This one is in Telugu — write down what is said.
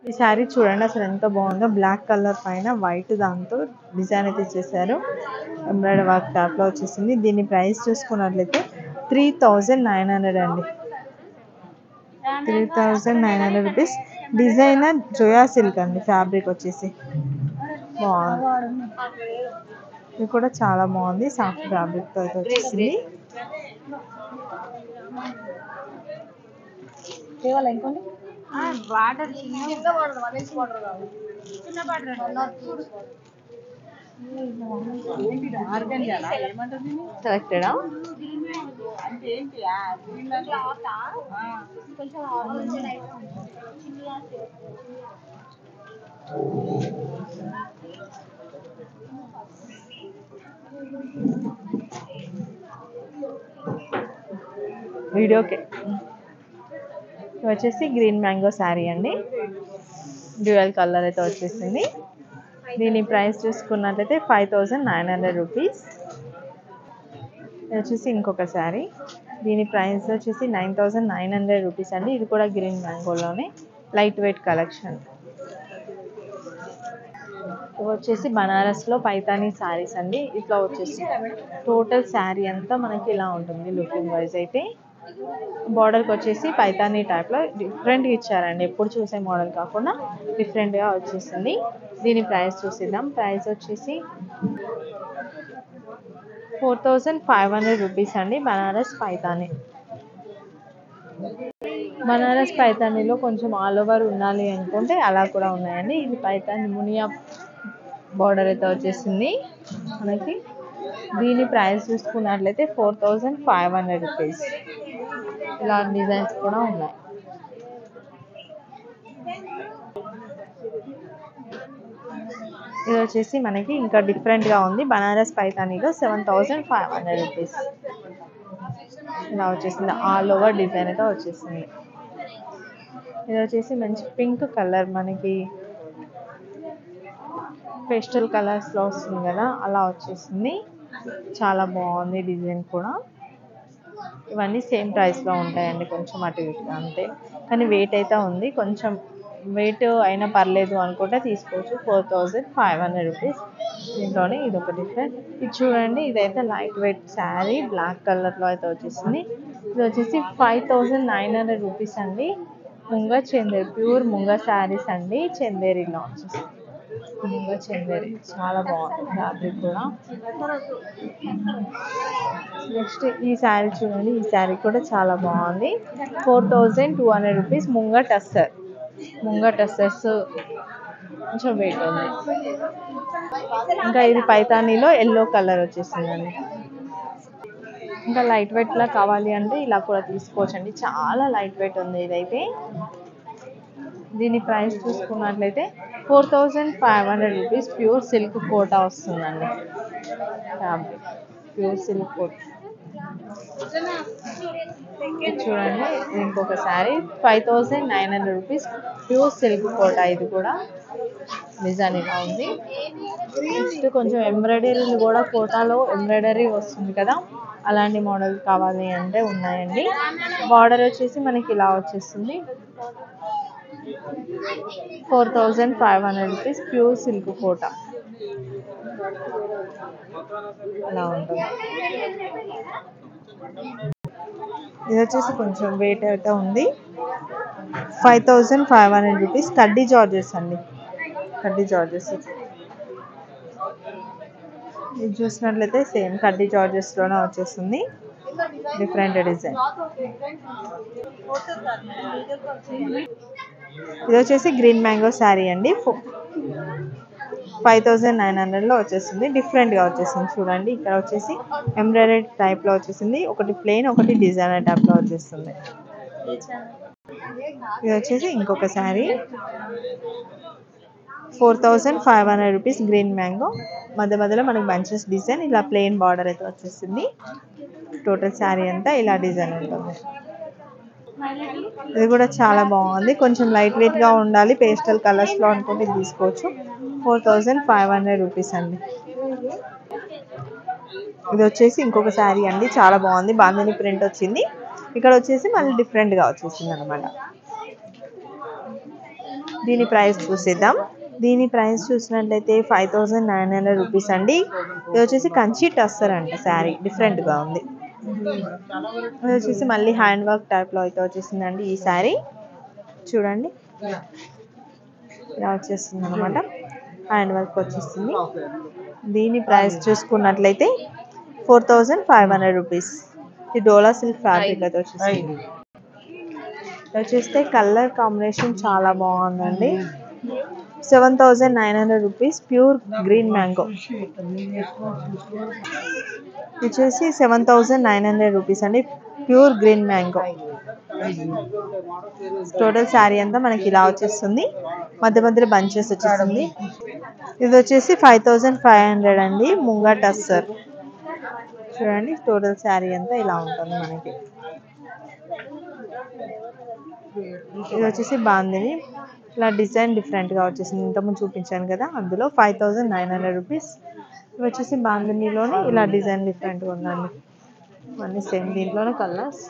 ఈ శారీ చూడండి అసలు ఎంత బాగుందో. బ్లాక్ కలర్ పైన వైట్ దాంతో డిజైన్ అయితే చేశారు. ఎంబ్రాయిడరీ వర్క్ టైప్ లో వచ్చేసింది. దీని ప్రైస్ చూసుకున్నట్లయితే 3900 అండి. 3900 రూపీస్. డిజైనర్ జోయా సిల్క్ అండి. ఫ్యాబ్రిక్ వచ్చేసి బాగుంది. ఇది కూడా చాలా బాగుంది. సాఫ్ట్ ఫ్యాబ్రిక్ తో అయితే వచ్చేసింది. సెలెక్టెడా వీడియోకే. వచ్చేసి గ్రీన్ మ్యాంగో శారీ అండి. డ్యూయల్ కలర్ అయితే వచ్చేసింది. దీని ప్రైస్ చూసుకున్నట్లయితే 5900 రూపీస్. వచ్చేసి ఇంకొక శారీ. దీని ప్రైస్ వచ్చేసి 9900 రూపీస్ అండి. ఇది కూడా గ్రీన్ మ్యాంగోలోనే లైట్ వెయిట్ కలెక్షన్. ఇవి వచ్చేసి బనారస్లో పైతానీ శారీస్ అండి. ఇట్లా వచ్చేసి టోటల్ శారీ అంతా మనకి ఇలా ఉంటుంది లుకింగ్ వైజ్ అయితే. బార్డర్కి వచ్చేసి పైతానీ టైప్లో డిఫరెంట్గా ఇచ్చారండి. ఎప్పుడు చూసే మోడల్ కాకుండా డిఫరెంట్గా వచ్చేసింది. దీని ప్రైస్ చూసిద్దాం. ప్రైస్ వచ్చేసి 4500 రూపీస్ అండి. బనారస్ పైతానీ. బనారస్ పైతానీలో కొంచెం ఆల్ ఓవర్ ఉండాలి అనుకుంటే అలా కూడా ఉన్నాయండి. ఇది పైతానీ మునియా బార్డర్ అయితే వచ్చేసింది మనకి. దీని ప్రైస్ చూసుకున్నట్లయితే 4500 రూపీస్. ఇలా డిజైన్స్ కూడా ఉన్నాయి. ఇది వచ్చేసి మనకి ఇంకా డిఫరెంట్గా ఉంది. బనారస్ పైతానీలో 7500 రూపీస్. ఇలా వచ్చేసింది. ఆల్ ఓవర్ డిజైన్ అయితే వచ్చేసింది. ఇది వచ్చేసి మంచి పింక్ కలర్, మనకి పేస్టల్ కలర్స్లో వస్తుంది కదా, అలా వచ్చేసింది. చాలా బాగుంది డిజైన్ కూడా. ఇవన్నీ సేమ్ ప్రైస్లో ఉంటాయండి, కొంచెం అటు ఇటుగా అంతే. కానీ వెయిట్ అయితే ఉంది. కొంచెం వెయిట్ అయినా పర్లేదు అనుకుంటే తీసుకోవచ్చు. 4500 రూపీస్. దీంట్లోనే ఇది ఒక డిఫరెంట్. ఇది చూడండి, ఇదైతే లైట్ వెయిట్ శారీ బ్లాక్ కలర్లో అయితే వచ్చేసింది. ఇది వచ్చేసి 5900 రూపీస్ అండి. ముంగ చందేరి, ప్యూర్ ముంగ శారీస్ అండి. చందేరిలో వచ్చేసి ముంగ చందేరి చాలా బాగుంది ఫ్యాబ్రిక్ కూడా. నెక్స్ట్ ఈ శారీ చూడండి. ఈ శారీ కూడా చాలా బాగుంది. 4200 రూపీస్. ముంగ టస్సర్. ముంగ టస్సర్స్ కొంచెం వెయిట్ ఉంది. ఇంకా ఇది పైతానీలో ఎల్లో కలర్ వచ్చేసిందండి. ఇంకా లైట్ వెయిట్లా కావాలి అంటే ఇలా కూడా తీసుకోవచ్చండి. చాలా లైట్ వెయిట్ ఉంది ఇదైతే. దీని ప్రైస్ చూసుకున్నట్లయితే 4500 రూపీస్. ప్యూర్ సిల్క్ కోటా వస్తుందండి ఫ్యాబ్రిక్. ప్యూర్ సిల్క్ కోట్ చూడండి. ఇంకొక sari 5900 rupees. Pure silk Kota. ఇది కూడా డిజైన్ ఇలా ఉంది. నెక్స్ట్ కొంచెం ఎంబ్రాయిడరీలు కూడా కోటాలో ఎంబ్రాయిడరీ వస్తుంది కదా, అలాంటి మోడల్ కావాలి అంటే ఉన్నాయండి. బార్డర్ వచ్చేసి మనకి ఇలా వచ్చేస్తుంది. 4500 రూపీస్. ప్యూర్ సిల్క్ కోటా అలా ఉంటుంది. ఇది వచ్చేసి కొంచెం వెయిట్ అయితే ఉంది. 5500 రూపీస్. కడ్డీ జార్జెస్ అండి. కడ్డీ జార్జెస్ ఇది చూసినట్లయితే సేమ్ కడ్డీ జార్జెస్లోనే వచ్చేస్తుంది. Different design. ఇది వచ్చేసి గ్రీన్ మ్యాంగో శారీ అండి. 5900లో వచ్చేసింది. డిఫరెంట్గా వచ్చేసింది చూడండి. ఇక్కడ వచ్చేసి ఎంబ్రాయిడరీ టైప్లో వచ్చేసింది. ఒకటి ప్లెయిన్, ఒకటి డిజైనర్ టైప్లో వచ్చేస్తుంది. ఇది వచ్చేసి ఇంకొక శారీ 4500 రూపీస్. గ్రీన్ మ్యాంగో మధ్య మధ్యలో మనకి బంచెస్ డిజైన్, ఇలా ప్లెయిన్ బార్డర్ అయితే వచ్చేసింది. టోటల్ శారీ అంతా ఇలా డిజైన్ ఉంటుంది. ఇది కూడా చాలా బాగుంది. కొంచెం లైట్ వెయిట్గా ఉండాలి, పేస్టల్ కలర్స్లో అనుకుంటే తీసుకోవచ్చు. 4500 రూపీస్ అండి. ఇది వచ్చేసి ఇంకొక శారీ అండి. చాలా బాగుంది. బాందిని ప్రింట్ వచ్చింది. ఇక్కడ వచ్చేసి మళ్ళీ డిఫరెంట్గా వచ్చేసింది అనమాట. దీని ప్రైస్ చూసేద్దాం. దీని ప్రైస్ చూసినట్లయితే 5900 రూపీస్ అండి. ఇది వచ్చేసి కంచి టస్సర్ అంట శారీ, డిఫరెంట్గా ఉంది. ఇది వచ్చేసి మళ్ళీ హ్యాండ్ వర్క్ టైప్లో అయితే వచ్చేసిందండి ఈ శారీ. చూడండి ఇలా వచ్చేస్తుంది అనమాట, హ్యాండ్ వర్క్ వచ్చేస్తుంది. దీని ప్రైస్ చూసుకున్నట్లయితే 4500 రూపీస్. ఈ డోలా సిల్క్ ఫ్యాబ్రిక్ అయితే వచ్చేసింది. వచ్చేస్తే కలర్ కాంబినేషన్ చాలా బాగుందండి. 7900 రూపీస్, ప్యూర్ గ్రీన్ మ్యాంగో. వచ్చేసి 7900 రూపీస్ అండి, pure green mango. Total sari అంతా మనకి ఇలా వచ్చేస్తుంది, మధ్య మధ్యలో బంచెస్ వచ్చేస్తుంది. ఇది వచ్చేసి 5500 అండి, ముంగా టస్సర్. చూడండి టోటల్ శారీ అంతా ఇలా ఉంటుంది మనకి. ఇది వచ్చేసి బాందిని, ఇలా డిజైన్ డిఫరెంట్గా వచ్చేసింది. ఇంతకుముందు చూపించాను కదా అందులో 5900 రూపీస్. ఇవి వచ్చేసి బాందినిలోనే ఇలా డిజైన్ డిఫరెంట్గా ఉందండి. అన్నీ సేమ్, దీంట్లోనే కలర్స్.